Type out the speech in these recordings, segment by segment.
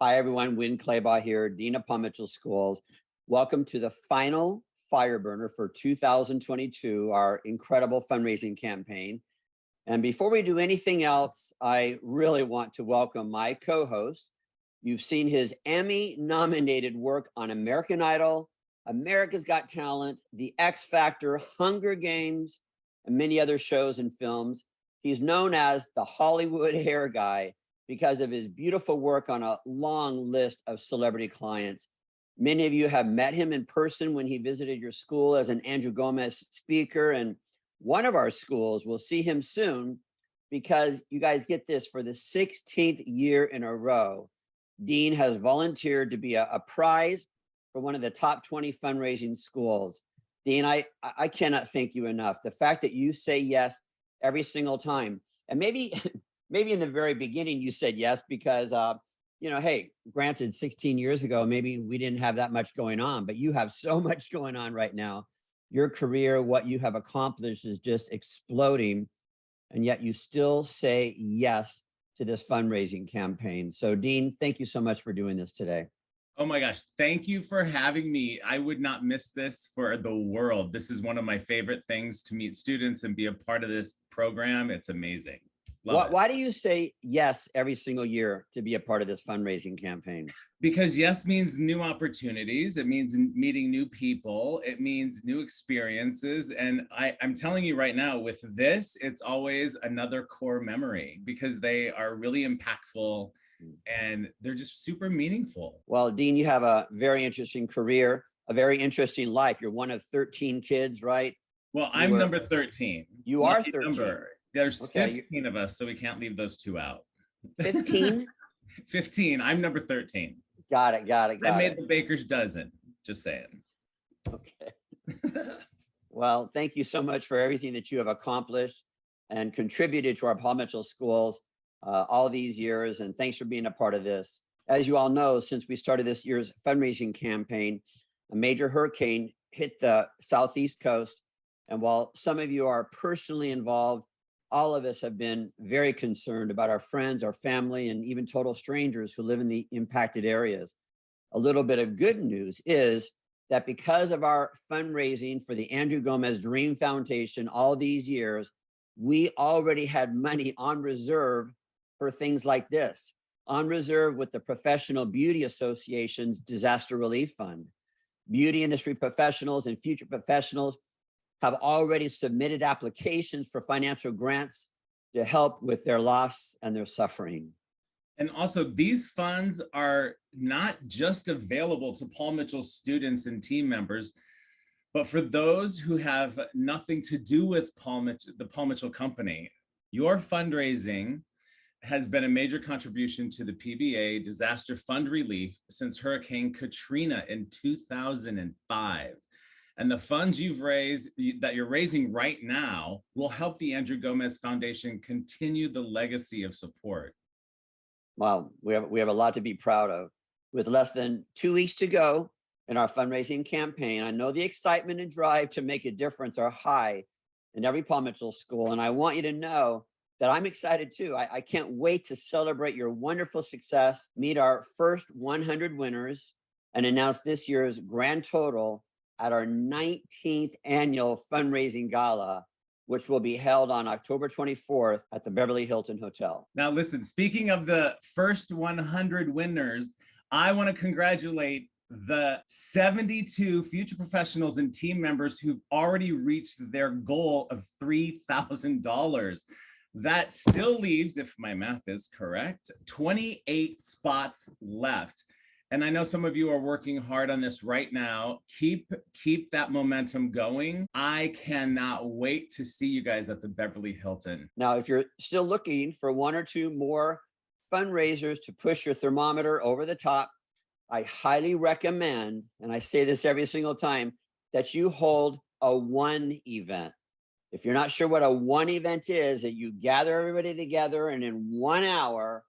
Hi, everyone. Winn Claybaugh here, Dean of Palm Mitchell Schools. Welcome to the final Fireburner for 2022, our incredible fundraising campaign. And before we do anything else, I really want to welcome my co-host. You've seen his Emmy-nominated work on American Idol, America's Got Talent, The X Factor, Hunger Games, and many other shows and films. He's known as the Hollywood hair guy because of his beautiful work on a long list of celebrity clients. Many of you have met him in person when he visited your school as an Andrew Gomez speaker, and one of our schools will see him soon because you guys get this, for the 16th year in a row, Dean has volunteered to be a prize for one of the top 20 fundraising schools. Dean, I cannot thank you enough. The fact that you say yes every single time, and maybe in the very beginning you said yes because hey, granted 16 years ago maybe we didn't have that much going on, but you have so much going on right now. Your career, what you have accomplished, is just exploding, and yet you still say yes to this fundraising campaign. So Dean, thank you so much for doing this today. Oh my gosh, thank you for having me. I would not miss this for the world. This is one of my favorite things, to meet students and be a part of this program. It's amazing. Why do you say yes every single year to be a part of this fundraising campaign? Because yes means new opportunities. It means meeting new people. It means new experiences. And I'm telling you right now, with this, it's always another core memory because they are really impactful and they're just super meaningful. Well, Dean, you have a very interesting career, a very interesting life. You're one of 13 kids, right? Well, I'm number 13. You are 13. Number. There's 15 of us, so we can't leave those two out. 15? 15. I'm number 13. Got it. I made the baker's dozen, just saying. Okay. Well, thank you so much for everything that you have accomplished and contributed to our Palm Mitchell schools all these years. And thanks for being a part of this. As you all know, since we started this year's fundraising campaign, a major hurricane hit the southeast coast. And while some of you are personally involved, all of us have been very concerned about our friends, our family, and even total strangers who live in the impacted areas. A little bit of good news is that because of our fundraising for the Andrew Gomez Dream Foundation all these years, we already had money on reserve for things like this, on reserve with the Professional Beauty Association's Disaster Relief Fund. Beauty industry professionals and future professionals have already submitted applications for financial grants to help with their loss and their suffering. And also, these funds are not just available to Palm Mitchell students and team members, but for those who have nothing to do with the Palm Mitchell company. Your fundraising has been a major contribution to the PBA Disaster Fund Relief since Hurricane Katrina in 2005. And the funds you've raised, that you're raising right now, will help the Andrew Gomez Foundation continue the legacy of support. Well, we have a lot to be proud of. With less than 2 weeks to go in our fundraising campaign, I know the excitement and drive to make a difference are high in every Palm Mitchell school. And I want you to know that I'm excited too. I can't wait to celebrate your wonderful success, meet our first 100 winners, and announce this year's grand total at our 19th annual fundraising gala, which will be held on October 24th at the Beverly Hilton Hotel. Now, listen, speaking of the first 100 winners, I want to congratulate the 72 future professionals and team members who've already reached their goal of $3,000. That still leaves, if my math is correct, 28 spots left. And I know some of you are working hard on this right now. Keep that momentum going. I cannot wait to see you guys at the Beverly Hilton. Now, if you're still looking for one or two more fundraisers to push your thermometer over the top, I highly recommend, and I say this every single time, that you hold a one event. If you're not sure what a one event is, that you gather everybody together and in 1 hour,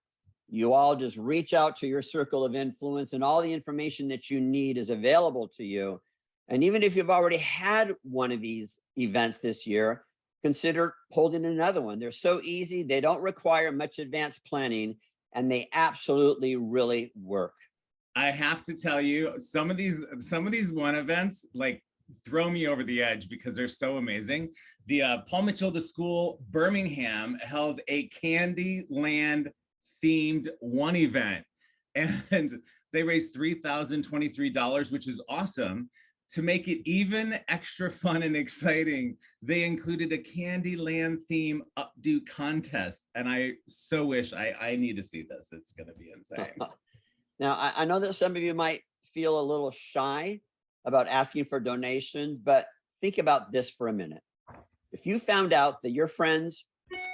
you all just reach out to your circle of influence, and all the information that you need is available to you. And even if you've already had one of these events this year, consider holding another one. They're so easy. They don't require much advanced planning. and they absolutely really work. I have to tell you, some of these one events like throw me over the edge because they're so amazing. The Paul Mitchell the School Birmingham held a Candyland themed one event, and they raised $3,023, which is awesome. To make it even extra fun and exciting, they included a Candyland theme updo contest, and I so wish I need to see this. It's going to be insane. Now, I know that some of you might feel a little shy about asking for donations, but think about this for a minute. If you found out that your friends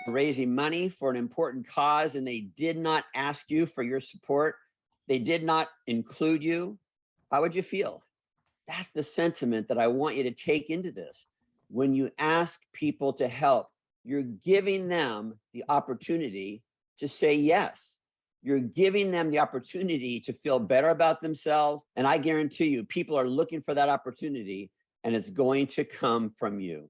were raising money for an important cause and they did not ask you for your support, they did not include you, how would you feel? That's the sentiment that I want you to take into this. When you ask people to help, you're giving them the opportunity to say yes. You're giving them the opportunity to feel better about themselves. And I guarantee you, people are looking for that opportunity, and it's going to come from you.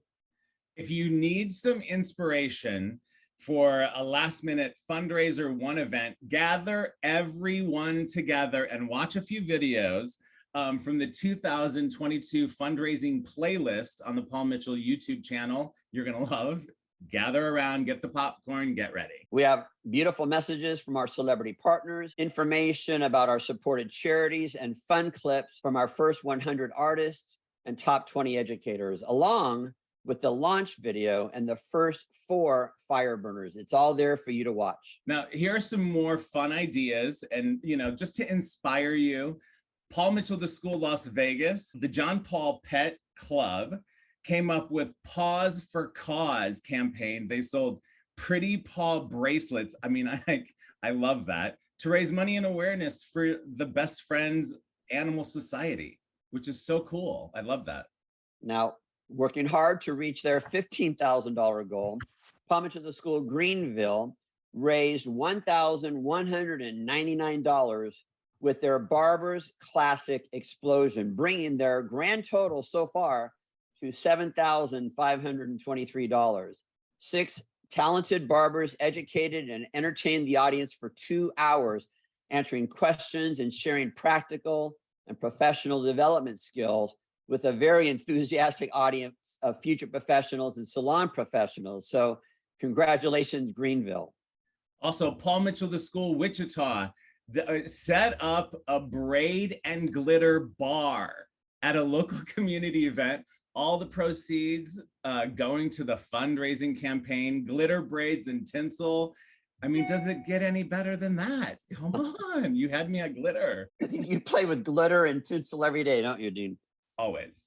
If you need some inspiration for a last minute fundraiser one event, gather everyone together and watch a few videos from the 2022 fundraising playlist on the Paul Mitchell YouTube channel. You're going to love. Gather around, get the popcorn, get ready. We have beautiful messages from our celebrity partners, information about our supported charities, and fun clips from our first 100 artists and top 20 educators, along with the launch video and the first 4 fire burners. It's all there for you to watch. Now, here are some more fun ideas, and just to inspire you. Paul Mitchell the School Las Vegas, the John Paul Pet Club came up with Paws for Cause campaign. They sold pretty paw bracelets. I mean, I love that, to raise money and awareness for the Best Friends Animal Society, which is so cool. I love that. Now, working hard to reach their $15,000 goal, Paul Mitchell the School Greenville raised $1,199 with their Barber's Classic Explosion, bringing their grand total so far to $7,523. 6 talented barbers educated and entertained the audience for 2 hours, answering questions and sharing practical and professional development skills with a very enthusiastic audience of future professionals and salon professionals. So congratulations, Greenville. Also, Paul Mitchell the School Wichita set up a braid and glitter bar at a local community event. All the proceeds going to the fundraising campaign, glitter braids and tinsel. I mean, does it get any better than that? Come on, you had me at glitter. You play with glitter and tinsel every day, don't you, Dean? Always.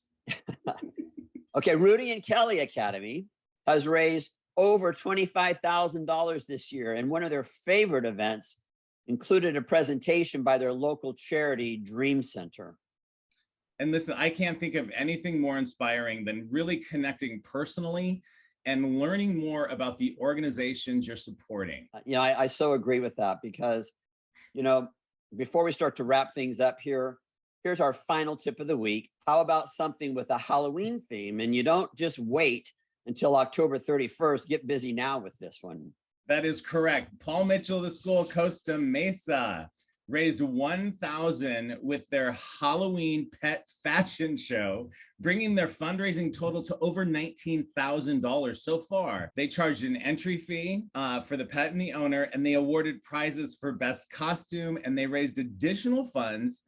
Okay, Rudy and Kelly Academy has raised over $25,000 this year, and one of their favorite events included a presentation by their local charity, Dream Center. And listen, I can't think of anything more inspiring than really connecting personally and learning more about the organizations you're supporting. I so agree with that because, before we start to wrap things up here, here's our final tip of the week. How about something with a Halloween theme? And you don't just wait until October 31st. Get busy now with this one. That is correct. Paul Mitchell, the School Costa Mesa, raised $1,000 with their Halloween pet fashion show, bringing their fundraising total to over $19,000 so far. They charged an entry fee for the pet and the owner, and they awarded prizes for best costume, and they raised additional funds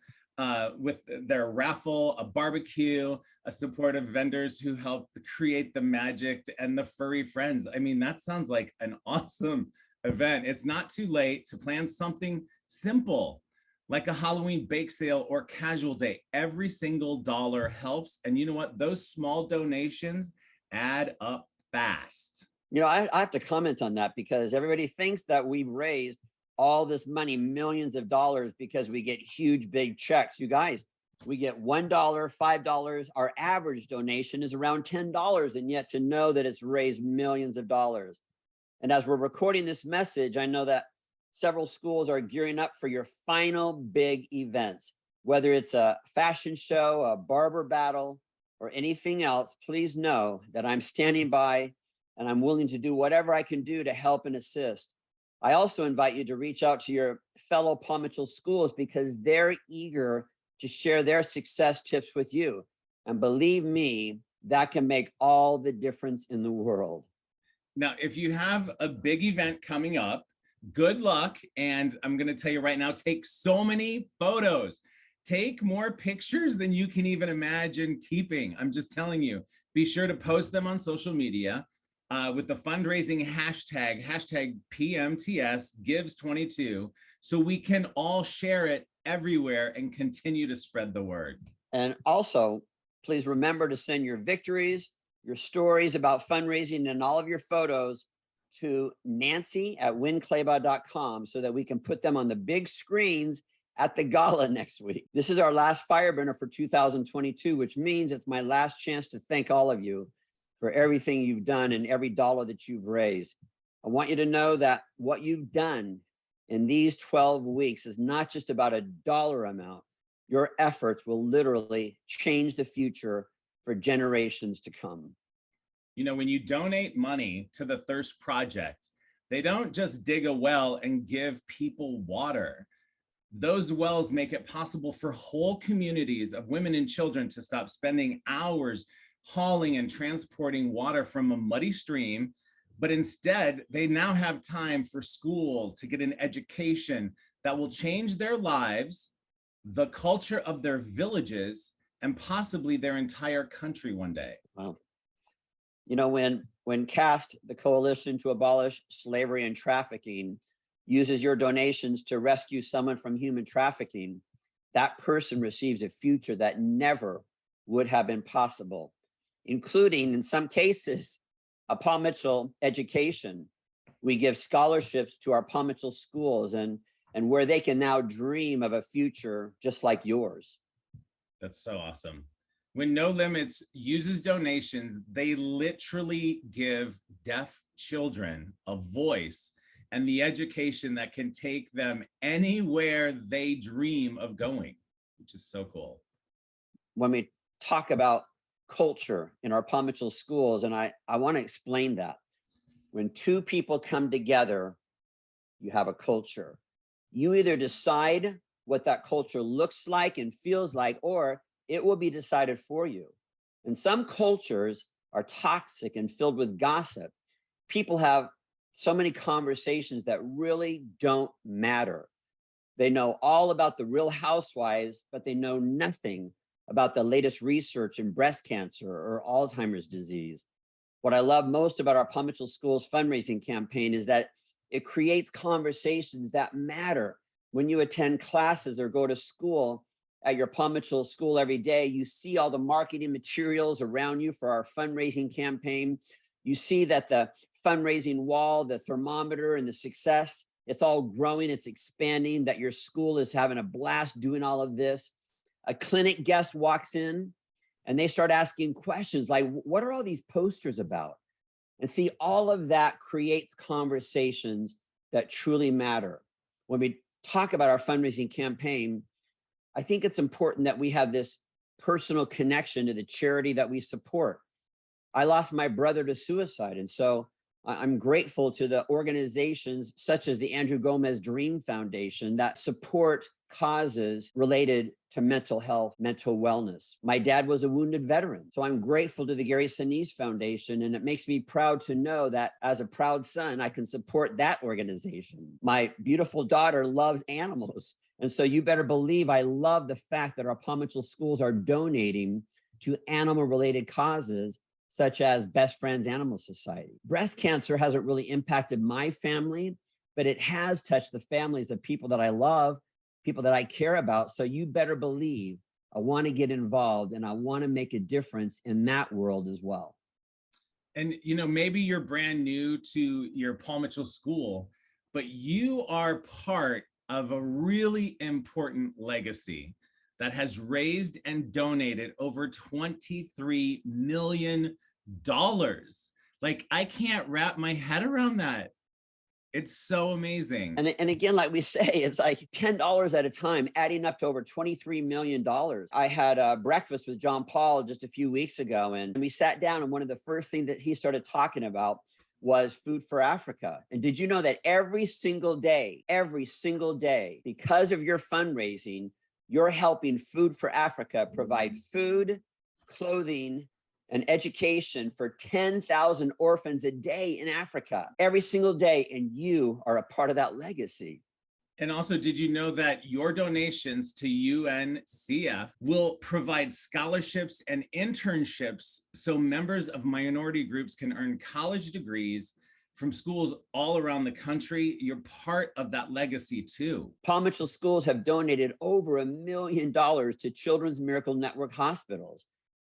with their raffle, a barbecue, a support of vendors who helped create the magic, and the furry friends. I mean, that sounds like an awesome event. It's not too late to plan something simple, like a Halloween bake sale or casual day. Every single dollar helps. And you know what? Those small donations add up fast. I have to comment on that because everybody thinks that we've raised all this money, millions of dollars, because we get huge, big checks. You guys, we get $1, $5. Our average donation is around $10. And yet to know that it's raised millions of dollars. And as we're recording this message, I know that several schools are gearing up for your final big events, whether it's a fashion show, a barber battle, or anything else. Please know that I'm standing by and I'm willing to do whatever I can do to help and assist. I also invite you to reach out to your fellow Paul Mitchell schools because they're eager to share their success tips with you. And believe me, that can make all the difference in the world. Now, if you have a big event coming up, good luck. And I'm going to tell you right now, take so many photos. Take more pictures than you can even imagine keeping. I'm just telling you, be sure to post them on social media with the fundraising hashtag PMTS gives 22, so we can all share it everywhere and continue to spread the word. And also, please remember to send your victories, your stories about fundraising, and all of your photos to Nancy@winnclaybaugh.com so that we can put them on the big screens at the gala next week. This is our last Fireburner for 2022, which means it's my last chance to thank all of you for everything you've done and every dollar that you've raised. I want you to know that what you've done in these 12 weeks is not just about a dollar amount. Your efforts will literally change the future for generations to come. You know, when you donate money to the Thirst Project, they don't just dig a well and give people water. Those wells make it possible for whole communities of women and children to stop spending hours hauling and transporting water from a muddy stream, but instead they now have time for school to get an education that will change their lives, the culture of their villages, and possibly their entire country one day. Wow. You know, when CAST, the Coalition to Abolish Slavery and Trafficking, uses your donations to rescue someone from human trafficking, that person receives a future that never would have been possible, including, in some cases, a Paul Mitchell education. We give scholarships to our Paul Mitchell schools and where they can now dream of a future just like yours. That's so awesome. When No Limits uses donations, they literally give deaf children a voice and the education that can take them anywhere they dream of going, which is so cool. When we talk about culture in our Paul Mitchell schools, and I want to explain that. When two people come together, you have a culture. You either decide what that culture looks like and feels like, or it will be decided for you. And some cultures are toxic and filled with gossip. People have so many conversations that really don't matter. They know all about the Real Housewives, but they know nothing about the latest research in breast cancer or Alzheimer's disease. What I love most about our Paul Mitchell Schools fundraising campaign is that it creates conversations that matter. When you attend classes or go to school at your Paul Mitchell school every day, you see all the marketing materials around you for our fundraising campaign. You see that the fundraising wall, the thermometer, and the success, it's all growing, it's expanding, that your school is having a blast doing all of this. A clinic guest walks in and they start asking questions like, what are all these posters about? And see, all of that creates conversations that truly matter. When we talk about our fundraising campaign, I think it's important that we have this personal connection to the charity that we support. I lost my brother to suicide, and so I'm grateful to the organizations such as the Andrew Gomez Dream Foundation that support causes related to mental health, mental wellness. My dad was a wounded veteran, so I'm grateful to the Gary Sinise Foundation, and it makes me proud to know that as a proud son, I can support that organization. My beautiful daughter loves animals, and so you better believe I love the fact that our Paul Mitchell schools are donating to animal-related causes such as Best Friends Animal Society. Breast cancer hasn't really impacted my family, but it has touched the families of people that I love, people that I care about. So you better believe I want to get involved and I want to make a difference in that world as well. And, you know, maybe you're brand new to your Paul Mitchell school, but you are part of a really important legacy that has raised and donated over $23 million. Like, I can't wrap my head around that. It's so amazing. And again, like we say, it's like $10 at a time, adding up to over $23 million. I had a breakfast with John Paul just a few weeks ago, and we sat down, and one of the first things that he started talking about was Food for Africa. And did you know that every single day, because of your fundraising, you're helping Food for Africa provide food, clothing, and education for 10,000 orphans a day in Africa, every single day. And you are a part of that legacy. And also, did you know that your donations to UNCF will provide scholarships and internships so members of minority groups can earn college degrees from schools all around the country? You're part of that legacy too. Paul Mitchell Schools have donated over $1 million to Children's Miracle Network hospitals.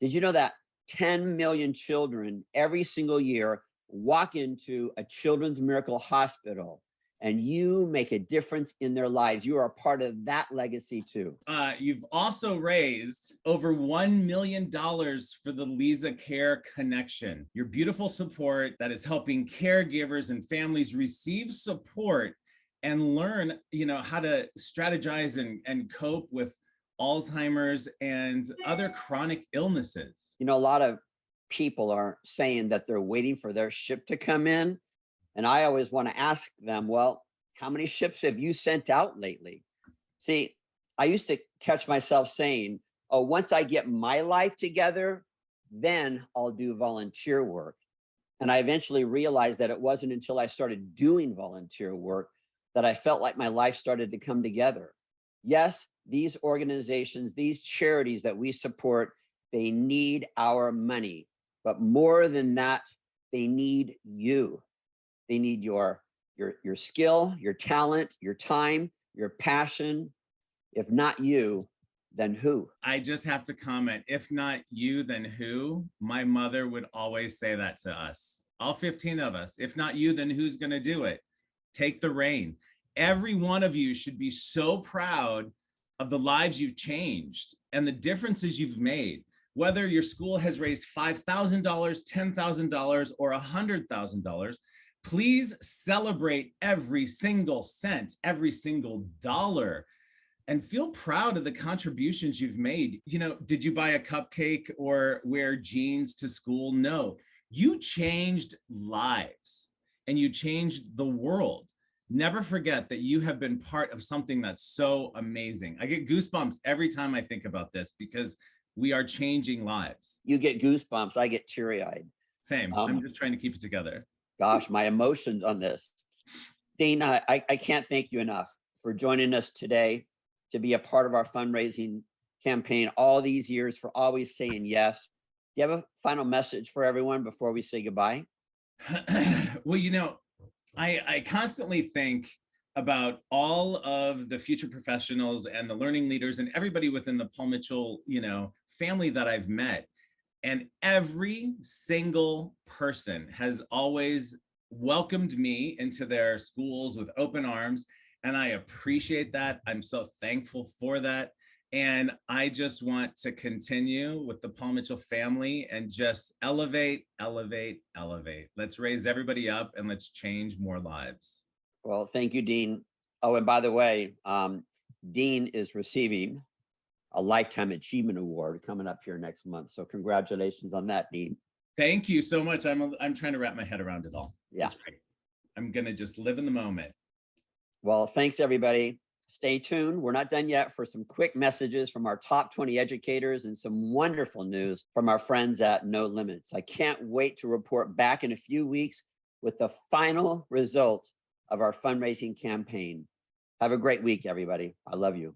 Did you know that 10 million children every single year walk into a Children's Miracle hospital, and you make a difference in their lives? You are a part of that legacy too. You've also raised over $1 million for the Lisa Care Connection, your beautiful support that is helping caregivers and families receive support and learn, how to strategize and cope with Alzheimer's and other chronic illnesses. A lot of people are saying that they're waiting for their ship to come in. And I always want to ask them, well, how many ships have you sent out lately? See, I used to catch myself saying, oh, once I get my life together, then I'll do volunteer work. And I eventually realized that it wasn't until I started doing volunteer work that I felt like my life started to come together. Yes, these organizations, these charities that we support, they need our money. But more than that, they need you. They need your skill, your talent, your time, your passion. If not you, then who? I just have to comment, if not you, then who? My mother would always say that to us, all 15 of us. If not you, then who's going to do it? Take the reign. Every one of you should be so proud of the lives you've changed and the differences you've made. Whether your school has raised $5,000, $10,000, or $100,000, please celebrate every single cent, every single dollar, and feel proud of the contributions you've made. Did you buy a cupcake or wear jeans to school? No, you changed lives and you changed the world. Never forget that you have been part of something that's so amazing. I get goosebumps every time I think about this because we are changing lives. You get goosebumps. I get teary-eyed. Same. I'm just trying to keep it together. Gosh, my emotions on this. Dean, I can't thank you enough for joining us today to be a part of our fundraising campaign all these years, for always saying yes. Do you have a final message for everyone before we say goodbye? Well, I constantly think about all of the future professionals and the learning leaders and everybody within the Paul Mitchell, family that I've met. And every single person has always welcomed me into their schools with open arms. And I appreciate that. I'm so thankful for that. And I just want to continue with the Paul Mitchell family and just elevate, elevate, elevate. Let's raise everybody up and let's change more lives. Well, thank you, Dean. Oh, and by the way, Dean is receiving a Lifetime Achievement Award coming up here next month. So congratulations on that, Dean. Thank you so much. I'm trying to wrap my head around it all. Yeah. That's great. I'm going to just live in the moment. Well, thanks, everybody. Stay tuned. We're not done yet for some quick messages from our top 20 educators and some wonderful news from our friends at No Limits. I can't wait to report back in a few weeks with the final results of our fundraising campaign. Have a great week, everybody. I love you.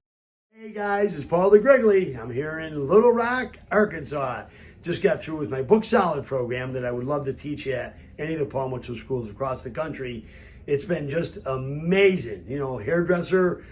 Hey guys, it's Paul the Grigley. I'm here in Little Rock, Arkansas. Just got through with my Book Solid program that I would love to teach at any of the Paul Mitchell schools across the country. It's been just amazing. Hairdresser,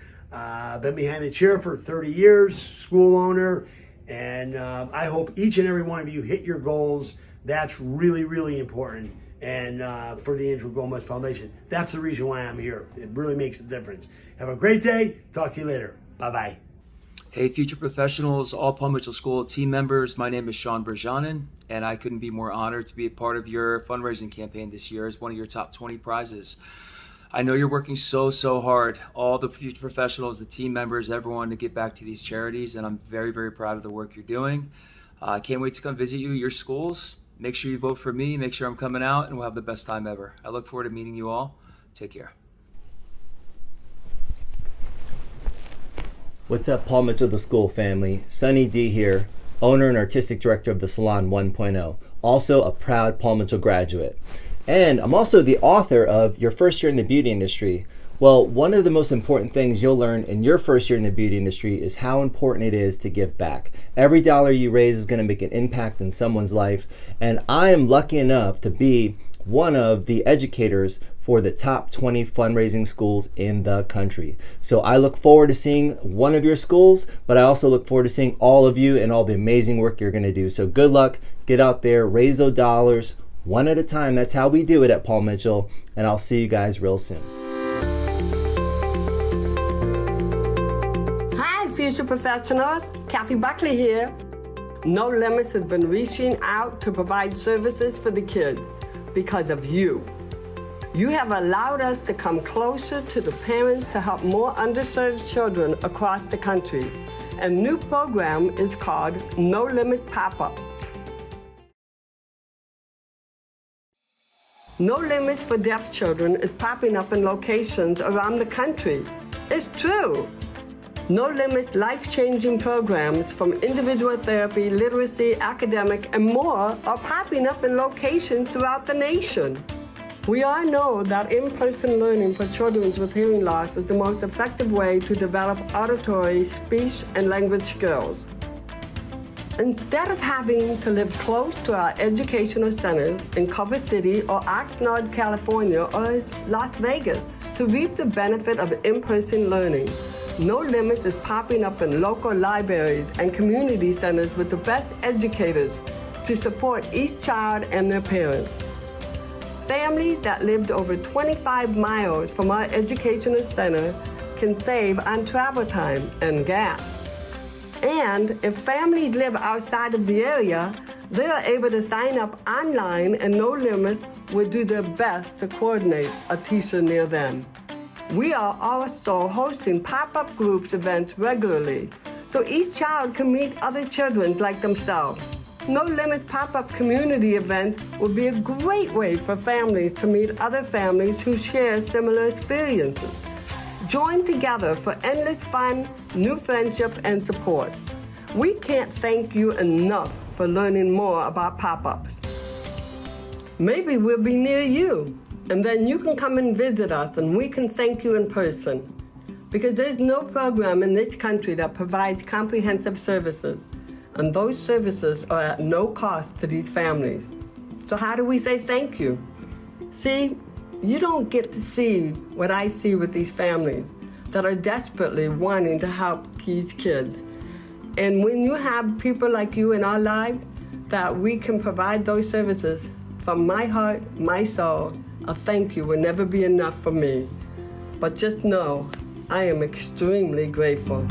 been behind the chair for 30 years, school owner, and I hope each and every one of you hit your goals. That's really, really important. And for the Andrew Gomez Foundation, that's the reason why I'm here. It really makes a difference. Have a great day. Talk to you later. Bye-bye. Hey, future professionals, all Paul Mitchell School team members. My name is Sean Berjanin, and I couldn't be more honored to be a part of your fundraising campaign this year as one of your top 20 prizes. I know you're working so hard, all the future professionals, the team members, everyone, to get back to these charities, and I'm very, very proud of the work you're doing. I can't wait to come visit you at your schools Make sure you vote for me, make sure I'm coming out, and we'll have the best time ever. I look forward to meeting you all. Take care. What's up, Paul Mitchell, the school family? Sunny D here, owner and artistic director of the Salon 1.0, also a proud Paul Mitchell graduate. And I'm also the author of Your First Year in the Beauty Industry. Well, one of the most important things you'll learn in your first year in the beauty industry is how important it is to give back. Every dollar you raise is going to make an impact in someone's life, and I am lucky enough to be one of the educators for the top 20 fundraising schools in the country. So I look forward to seeing one of your schools, but I also look forward to seeing all of you and all the amazing work you're going to do. So good luck, get out there, raise those dollars one at a time. That's how we do it at Paul Mitchell, and I'll see you guys real soon. Hi, future professionals. Kathy Buckley here. No Limits has been reaching out to provide services for the kids because of you. You have allowed us to come closer to the parents to help more underserved children across the country. A new program is called No Limits Pop-Up. No Limits for Deaf Children is popping up in locations around the country. It's true. No Limits life-changing programs from individual therapy, literacy, academic, and more are popping up in locations throughout the nation. We all know that in-person learning for children with hearing loss is the most effective way to develop auditory, speech, and language skills. Instead of having to live close to our educational centers in Culver City or Oxnard, California, or Las Vegas to reap the benefit of in-person learning, No Limits is popping up in local libraries and community centers with the best educators to support each child and their parents. Families that lived over 25 miles from our educational center can save on travel time and gas. And if families live outside of the area, they are able to sign up online, and No Limits will do their best to coordinate a teacher near them. We are also hosting pop-up groups events regularly, so each child can meet other children like themselves. No Limits pop-up community events will be a great way for families to meet other families who share similar experiences. Join together for endless fun, new friendship, and support. We can't thank you enough for learning more about pop-ups. Maybe we'll be near you, and then you can come and visit us and we can thank you in person. Because there's no program in this country that provides comprehensive services, and those services are at no cost to these families. So how do we say thank you? See, you don't get to see what I see with these families that are desperately wanting to help these kids. And when you have people like you in our lives, that we can provide those services, from my heart, my soul, a thank you will never be enough for me. But just know, I am extremely grateful.